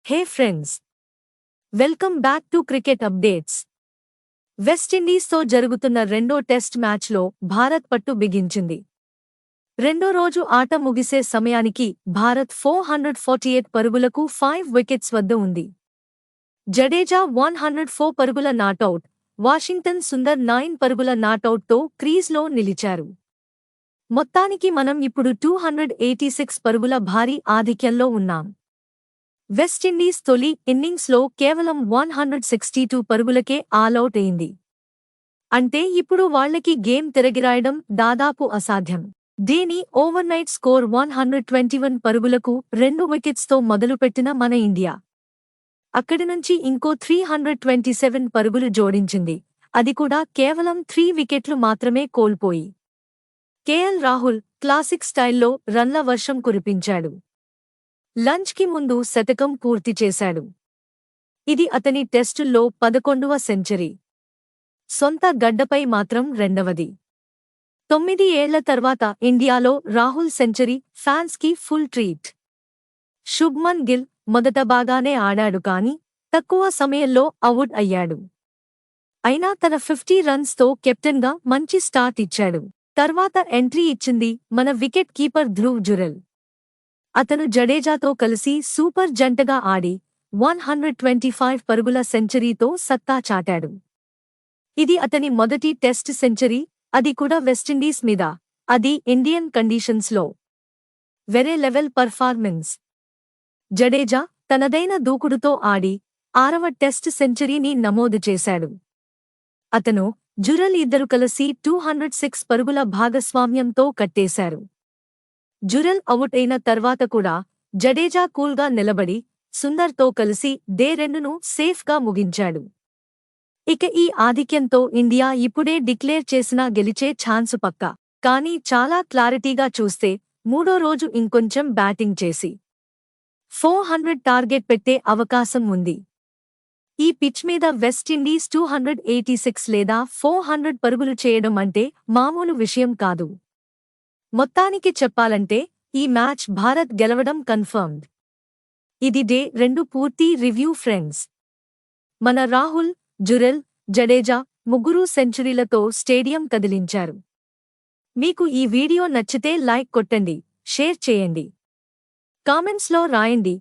Hey friends, welcome back to cricket updates. వెస్టిండీస్తో జరుగుతున్న రెండో టెస్ట్ మ్యాచ్లో భారత్ పట్టు బిగించింది. రెండో రోజు ఆట ముగిసే సమయానికి భారత్ 448 పరుగులకు 5 వికెట్స్ వద్ద ఉంది. జడేజా 104 పరుగుల నాటౌట్, వాషింగ్టన్ సుందర్ 9 పరుగుల నాటౌట్తో క్రీజ్లో నిలిచారు. మొత్తానికి మనం ఇప్పుడు 286 పరుగుల భారీ ఆధిక్యంలో ఉన్నాం. వెస్టిండీస్ తొలి ఇన్నింగ్స్లో కేవలం 162 పరుగులకే ఆలౌట్ అయింది. అంటే ఇప్పుడు వాళ్లకి గేమ్ తిరగిరాయడం దాదాపు అసాధ్యం. దీని ఓవర్నైట్ స్కోర్ 121 పరుగులకు 2 వికెట్స్తో మొదలుపెట్టిన మన ఇండియా అక్కడి నుంచి ఇంకో 327 పరుగులు జోడించింది. అది కూడా కేవలం 3 వికెట్లు మాత్రమే కోల్పోయి. కేఎల్ రాహుల్ క్లాసిక్ స్టైల్లో రన్ల వర్షం కురిపించాడు. లంచ్కి ముందు శతకం పూర్తి చేశాడు. ఇది అతని టెస్టుల్లో 11వ సెంచరీ. సొంత గడ్డపై మాత్రం రెండవది. 9 ఏళ్ల తర్వాత ఇండియాలో రాహుల్ సెంచరీ ఫ్యాన్స్కి ఫుల్ ట్రీట్. శుభ్మన్ గిల్ మొదట బాగానే ఆడాడు కానీ తక్కువ సమయంలో అవుట్ అయ్యాడు. అయినా తన 50 రన్స్తో కెప్టెన్గా మంచి స్టార్ట్ ఇచ్చాడు. తర్వాత ఎంట్రీ ఇచ్చింది మన వికెట్ కీపర్ ధ్రువ్ జురెల్. అతను జడేజాతో కలిసి సూపర్ జంటగా ఆడి 125 పరుగుల సెంచరీతో సత్తా చాటాడు. ఇది అతని మొదటి టెస్ట్ సెంచరీ, అది కూడా వెస్టిండీస్ మీద, అది ఇండియన్ కండీషన్స్లో. వేరే లెవెల్ పర్ఫార్మెన్స్. జడేజా తనదైన దూకుడుతో ఆడి 6వ టెస్ట్ సెంచరీని నమోదు చేశాడు. అతను, జురెల్ ఇద్దరు కలిసి 206 పరుగుల భాగస్వామ్యంతో కట్టేశారు. జురెల్ అవుట్ అయిన తర్వాత కూడా జడేజా కూల్గా నిలబడి సుందర్తో కలిసి డే 2ను సేఫ్గా ముగించాడు. ఇక ఈ ఆధిక్యంతో ఇండియా ఇప్పుడే డిక్లేర్ చేసినా గెలిచే ఛాన్సు పక్కా. కానీ చాలా క్లారిటీగా చూస్తే మూడో రోజు ఇంకొంచెం బ్యాటింగ్ చేసి 400 టార్గెట్ పెట్టే అవకాశం ఉంది. ఈ పిచ్ మీద వెస్టిండీస్ 286 లేదా 400 పరుగులు చేయడం అంటే మామూలు విషయం కాదు. మొత్తానికి చెప్పాలంటే ఈ మ్యాచ్ భారత్ గెలవడం కన్ఫర్మ్డ్. ఇది డే 2 పూర్తి రివ్యూ ఫ్రెండ్స్. మన రాహుల్, జురెల్, జడేజా ముగ్గురూ సెంచరీలతో స్టేడియం కదిలించారు. మీకు ఈ వీడియో నచ్చితే లైక్ కొట్టండి, షేర్ చేయండి, కామెంట్స్లో రాయండి